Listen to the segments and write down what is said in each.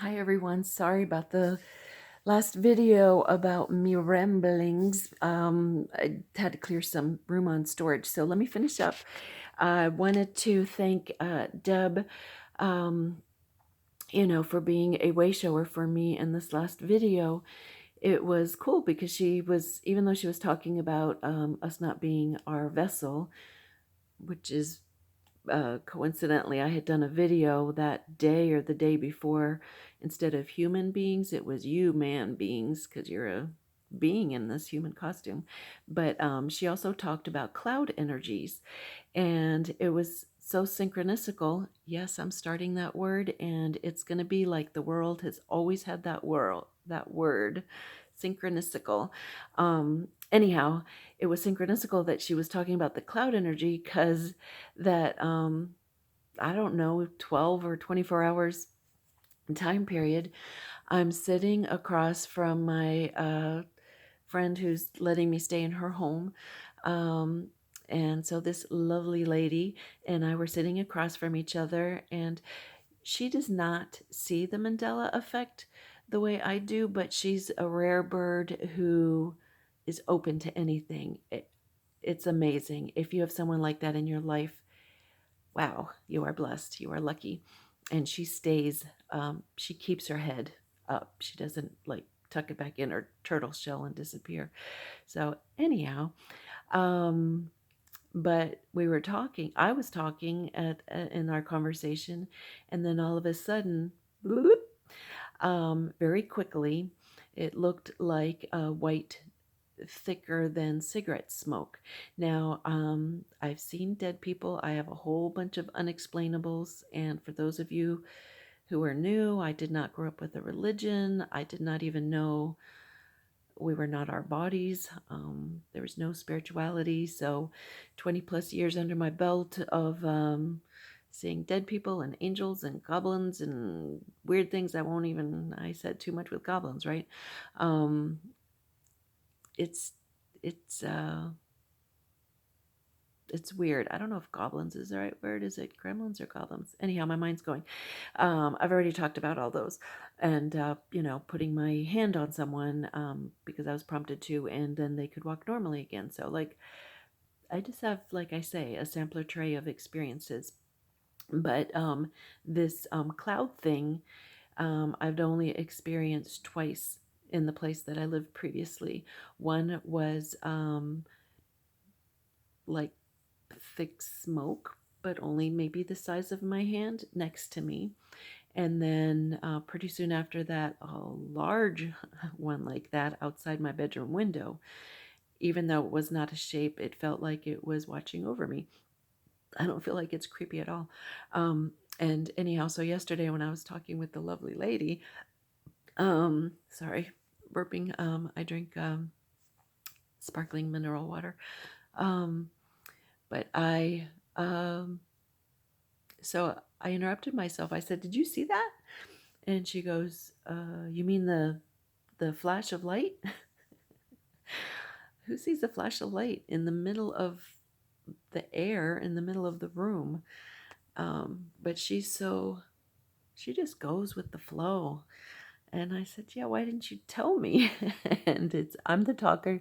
Hi everyone, sorry about the last video about me ramblings. I had to clear some room on storage, so let me finish up. I wanted to thank Deb, um, for being a way shower for me in this last video. It was cool because she was, even though she was talking about us not being our vessel, which is coincidentally, I had done a video that day or the day before. Instead of human beings, it was you, man beings, because you're a being in this human costume. But she also talked about cloud energies, and it was so synchronicical. Yes, I'm starting that word, and it's going to be like the world has always had that word, synchronicical. Anyhow, it was synchronicical that she was talking about the cloud energy because that I don't know, 12 or 24 hours time period, I'm sitting across from my friend who's letting me stay in her home. Um, and so this lovely lady and I were sitting across from each other, and she does not see the Mandela effect the way I do, but she's a rare bird who is open to anything. It's amazing. If you have someone like that in your life, wow, you are blessed. You are lucky. And she stays, she keeps her head up. She doesn't like tuck it back in her turtle shell and disappear. So, anyhow, um, but we were talking, I was talking in our conversation, and then all of a sudden, bloop, very quickly, it looked like a white thicker than cigarette smoke. Now, I've seen dead people. I have a whole bunch of unexplainables. And for those of you who are new, I did not grow up with a religion. I did not even know we were not our bodies. There was no spirituality. So 20 plus years under my belt of seeing dead people and angels and goblins and weird things. I said too much with goblins, right? Um, it's, it's, uh, it's weird. I don't know if goblins is the right word. Is it gremlins or goblins? Anyhow, my mind's going. I've already talked about all those, and putting my hand on someone because I was prompted to, and then they could walk normally again. So, like, I just have, like I say, a sampler tray of experiences. But this cloud thing, I've only experienced twice in the place that I lived previously. One was like thick smoke, but only maybe the size of my hand next to me. And then pretty soon after that, a large one like that outside my bedroom window. Even though it was not a shape, it felt like it was watching over me. I don't feel like it's creepy at all. And anyhow, so yesterday when I was talking with the lovely lady, sorry, burping, I drink sparkling mineral water. Um, but um, so I interrupted myself. I said, "Did you see that?" And she goes, "You mean the flash of light?" Who sees a flash of light in the middle of the air, in the middle of the room? But she just goes with the flow. And I said, "Yeah, why didn't you tell me?" And I'm the talker.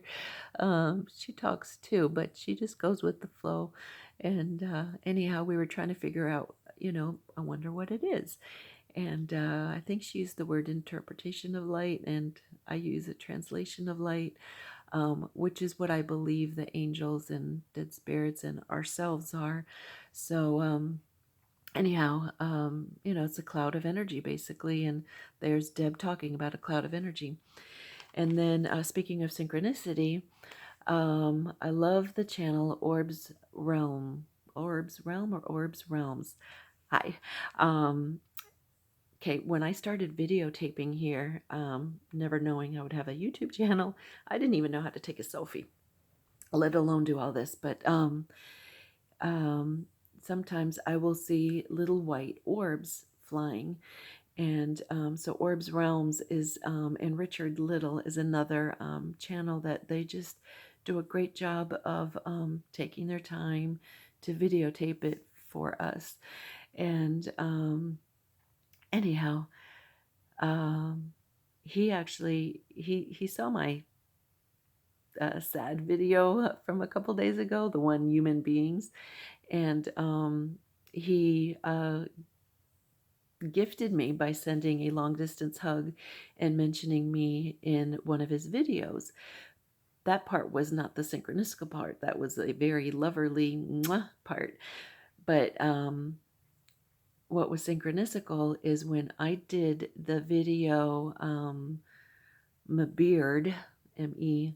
She talks too, but she just goes with the flow. And anyhow, we were trying to figure out, I wonder what it is. And I think she used the word interpretation of light, and I use a translation of light, which is what I believe the angels and dead spirits and ourselves are. So, anyhow, it's a cloud of energy basically, and there's Deb talking about a cloud of energy. And then speaking of synchronicity, I love the channel Orbs Realm or Orbs Realms. Hi. Okay, when I started videotaping here, never knowing I would have a YouTube channel, I didn't even know how to take a selfie, let alone do all this. But um, sometimes I will see little white orbs flying. And so Orbs Realms is, and Richard Little is another channel that they just do a great job of taking their time to videotape it for us. And anyhow, Um, he actually he saw my sad video from a couple days ago, the one human beings, and he gifted me by sending a long distance hug and mentioning me in one of his videos. That part was not the synchronicical part. That was a very loverly mwah part. But what was synchronicical is when I did the video, my beard, M-E,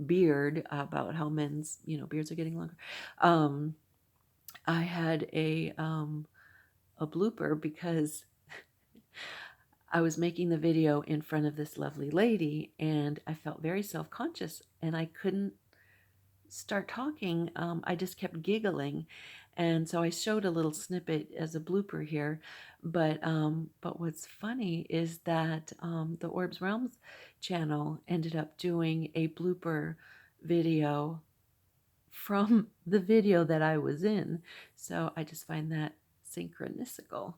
beard, about how men's, beards are getting longer. I had a blooper because I was making the video in front of this lovely lady and I felt very self-conscious and I couldn't start talking. I just kept giggling. And so I showed a little snippet as a blooper here. But what's funny is that the Orbs Realms channel ended up doing a blooper video from the video that I was in. So I just find that synchronicical.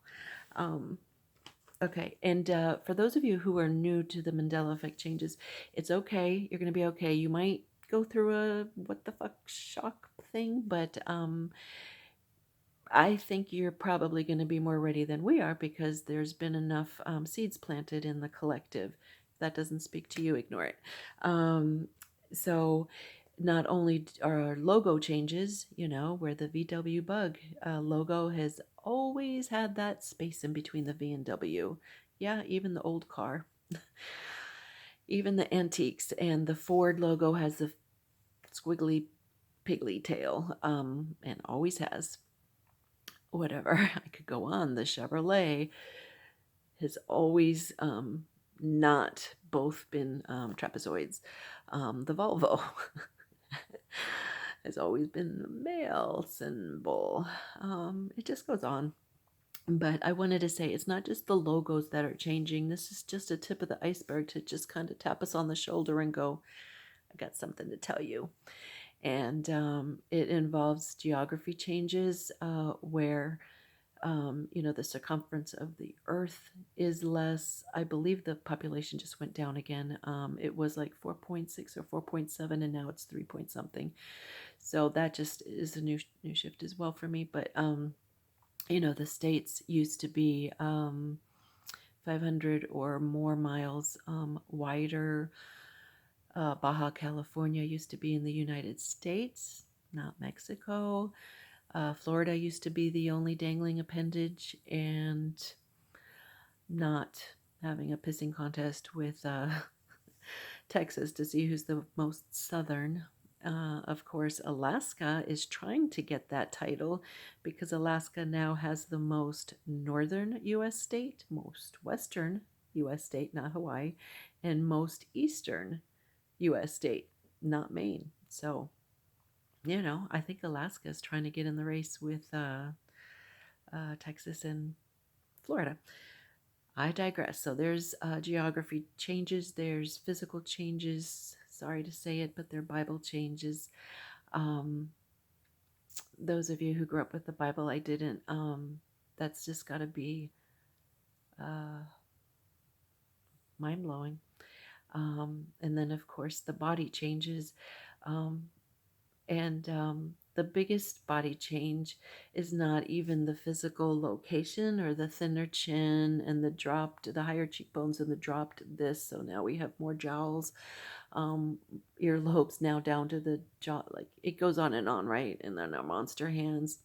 Okay, and for those of you who are new to the Mandela Effect changes, it's okay. You're going to be okay. You might go through a what the fuck shock thing, but I think you're probably going to be more ready than we are because there's been enough seeds planted in the collective. If that doesn't speak to you, ignore it. So not only are our logo changes, where the VW bug logo has always had that space in between the V and W. Yeah, even the old car, even the antiques, and the Ford logo has the squiggly piggly tail, and always has. Whatever, I could go on. The Chevrolet has always not both been trapezoids. The Volvo has always been the male symbol. It just goes on. But I wanted to say it's not just the logos that are changing. This is just a tip of the iceberg to just kind of tap us on the shoulder and go, I got something to tell you. And it involves geography changes where the circumference of the earth is less. I believe the population just went down again. It was like 4.6 or 4.7 and now it's 3 point something. So that just is a new shift as well for me. But the states used to be 500 or more miles wider. Baja California used to be in the United States, not Mexico. Florida used to be the only dangling appendage and not having a pissing contest with Texas to see who's the most southern. Of course, Alaska is trying to get that title because Alaska now has the most northern U.S. state, most western U.S. state, not Hawaii, and most eastern U.S. state, not Maine. So, I think Alaska is trying to get in the race with Texas and Florida. I digress. So there's geography changes, there's physical changes. Sorry to say it, but they're Bible changes. Those of you who grew up with the Bible, I didn't. That's just got to be mind blowing. And then, of course, the body changes. And the biggest body change is not even the physical location or the thinner chin and the higher cheekbones and the dropped this. So now we have more jowls, earlobes now down to the jaw. Like it goes on and on, right? And then our monster hands.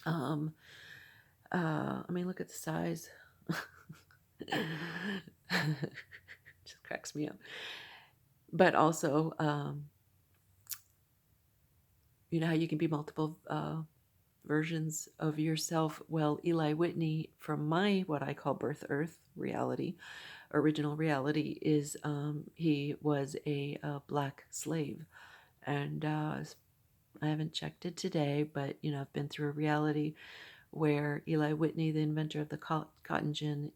Look at the size. Just cracks me up. But also, how you can be multiple versions of yourself. Well, Eli Whitney, from my what I call birth earth reality, original reality, is he was a black slave. And I haven't checked it today, but I've been through a reality where Eli Whitney, the inventor of the cotton gin,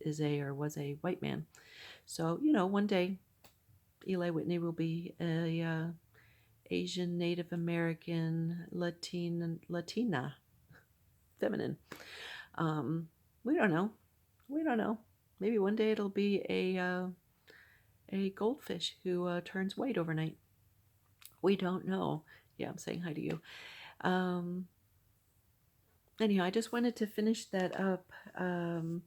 is was a white man. So one day Eli Whitney will be a Asian, Native American, Latina, feminine. We don't know. We don't know. maybe one day it'll be a goldfish who turns white overnight. We don't know. Yeah, I'm saying hi to you. Um, Anyhow, I just wanted to finish that up. The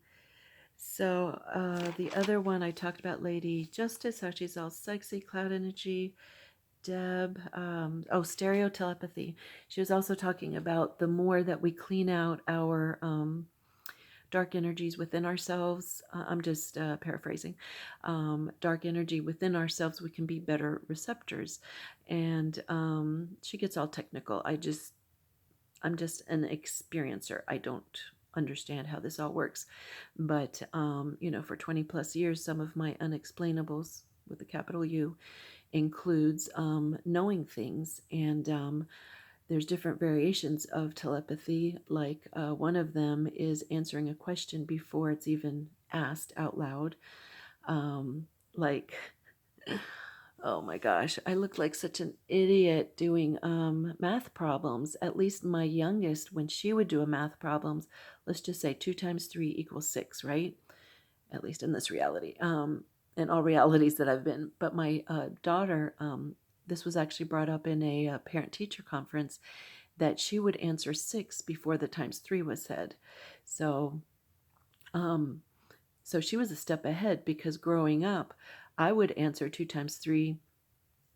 other one I talked about, Lady Justice, how she's all sexy, cloud energy. Deb, stereotelepathy. She was also talking about the more that we clean out our dark energies within ourselves. I'm just paraphrasing. Dark energy within ourselves, we can be better receptors. And she gets all technical. I'm just an experiencer. I don't understand how this all works. But, for 20 plus years, some of my unexplainables with a capital U includes knowing things. And there's different variations of telepathy. Like one of them is answering a question before it's even asked out loud. Like, oh my gosh, I look like such an idiot doing math problems. At least my youngest, when she would do a math problems, let's just say 2 times 3 equals 6, right? At least in this reality, in all realities that I've been. But my daughter, this was actually brought up in a parent-teacher conference, that she would answer 6 before the times 3 was said. So, um, so she was a step ahead, because growing up, I would answer 2 times 3,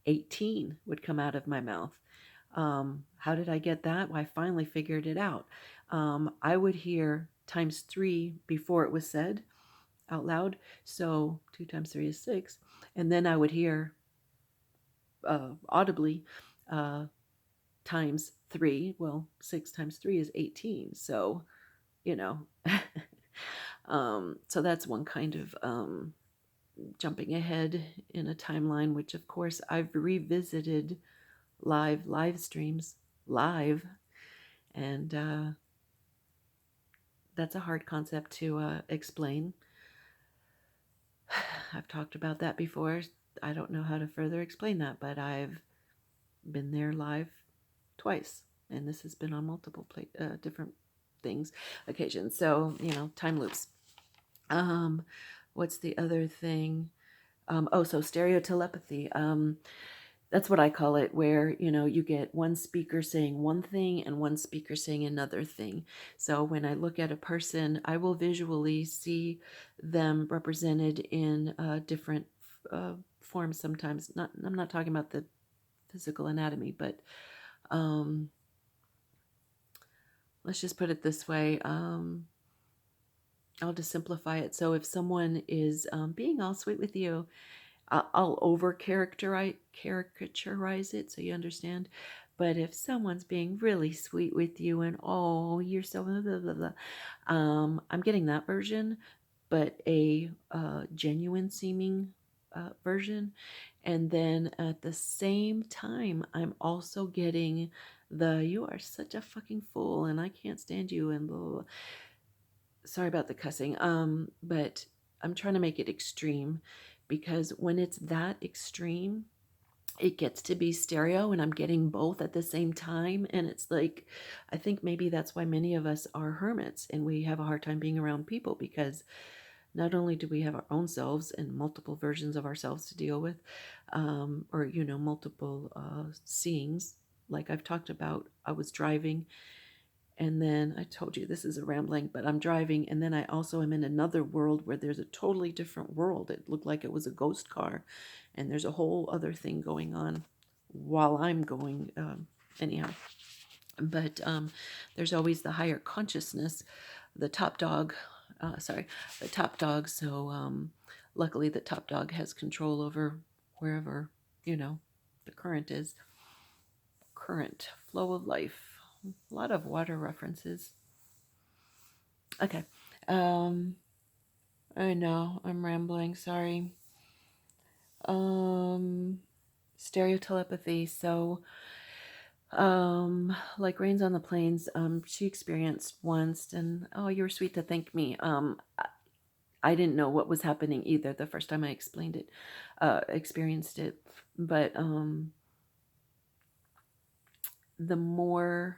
18 would come out of my mouth. How did I get that? Well, I finally figured it out. I would hear times 3 before it was said out loud. So 2 times 3 is 6. And then I would hear audibly times 3. Well, 6 times 3 is 18. So, you know, so that's one kind of jumping ahead in a timeline, which of course I've revisited live streams live. And that's a hard concept to explain. I've talked about that before. I don't know how to further explain that, but I've been there live twice, and this has been on multiple different occasions. So, time loops. What's the other thing? So stereotelepathy. That's what I call it, where, you get one speaker saying one thing and one speaker saying another thing. So when I look at a person, I will visually see them represented in different forms sometimes. I'm not talking about the physical anatomy, but let's just put it this way. I'll just simplify it. So if someone is being all sweet with you, I'll over caricaturize it so you understand. But if someone's being really sweet with you and, oh, you're so blah, blah, blah, blah, I'm getting that version, but a genuine seeming version. And then at the same time, I'm also getting you are such a fucking fool and I can't stand you and blah, blah, blah. Sorry about the cussing. But I'm trying to make it extreme, because when it's that extreme, it gets to be stereo and I'm getting both at the same time. And it's like, I think maybe that's why many of us are hermits and we have a hard time being around people, because not only do we have our own selves and multiple versions of ourselves to deal with, or, multiple seeings. Like I've talked about, I was driving, and then I told you this is a rambling, but I'm driving, and then I also am in another world where there's a totally different world. It looked like it was a ghost car, and there's a whole other thing going on while I'm going, anyhow. But there's always the higher consciousness, the top dog. The top dog. So luckily, the top dog has control over wherever the current is. Current flow of life. A lot of water references. Okay. I know I'm rambling. Sorry. Stereotelepathy. So, like Rains on the Plains, she experienced once, and oh, you were sweet to thank me. I didn't know what was happening either the first time I experienced it. But the more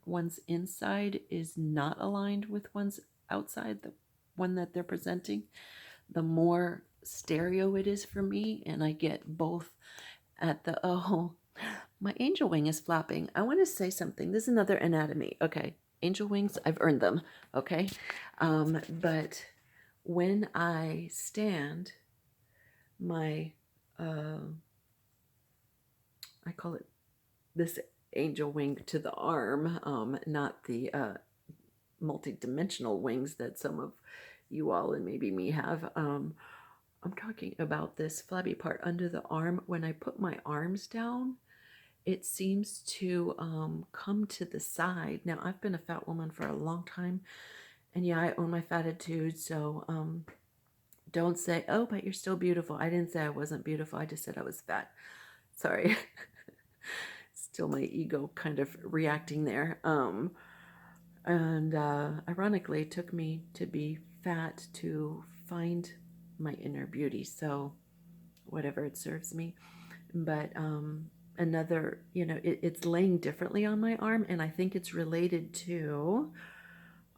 one's inside is not aligned with one's outside, the one that they're presenting, the more stereo it is for me, and I get both at the, oh, my angel wing is flapping. I want to say something. This is another anatomy. Okay, angel wings, I've earned them. Okay, but when I stand, my, I call it this angel wing to the arm, not the multi-dimensional wings that some of you all and maybe me have. I'm talking about this flabby part under the arm. When I put my arms down, it seems to come to the side. Now, I've been a fat woman for a long time, and yeah, I own my fatitude, so don't say, oh, but you're still beautiful. I didn't say I wasn't beautiful. I just said I was fat. Sorry. Still my ego kind of reacting there. And ironically, it took me to be fat to find my inner beauty. So whatever, it serves me. But another, it's laying differently on my arm, and I think it's related to,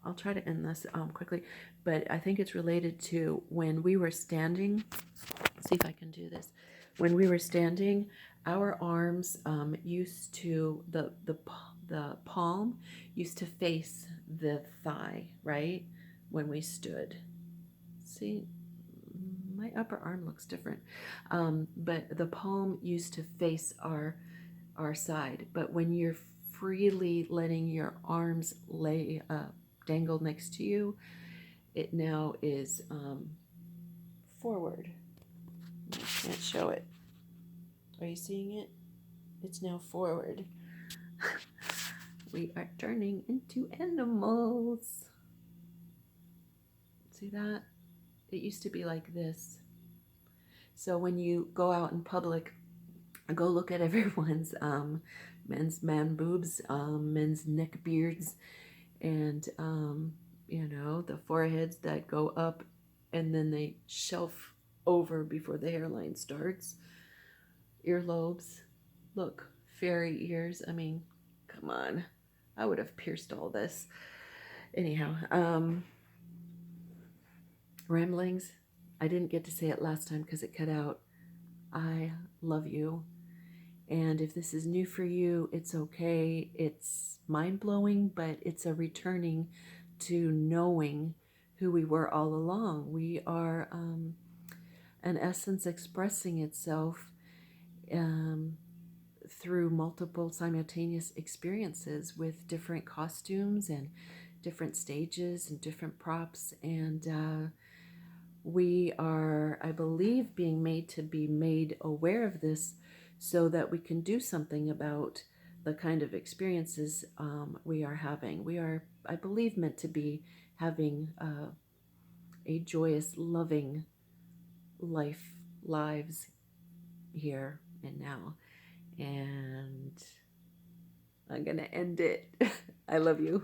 I'll try to end this quickly, but I think it's related to when we were standing. Let's see if I can do this. When we were standing, our arms used to, the palm used to face the thigh, right? When we stood. See, my upper arm looks different. But the palm used to face our side. But when you're freely letting your arms lay dangle next to you, it now is forward. I can't show it. Are you seeing it? It's now forward. We are turning into animals. See that? It used to be like this. So when you go out in public, go look at everyone's men's man boobs, men's neck beards, and the foreheads that go up and then they shelf over before the hairline starts. Earlobes. Look, fairy ears. I mean, come on. I would have pierced all this. Anyhow, ramblings. I didn't get to say it last time because it cut out. I love you. And if this is new for you, it's okay. It's mind-blowing, but it's a returning to knowing who we were all along. We are an essence expressing itself through multiple simultaneous experiences with different costumes and different stages and different props. And we are, I believe, being made to be made aware of this so that we can do something about the kind of experiences we are having. We are, I believe, meant to be having a joyous, loving lives here and now. And I'm going to end it. I love you.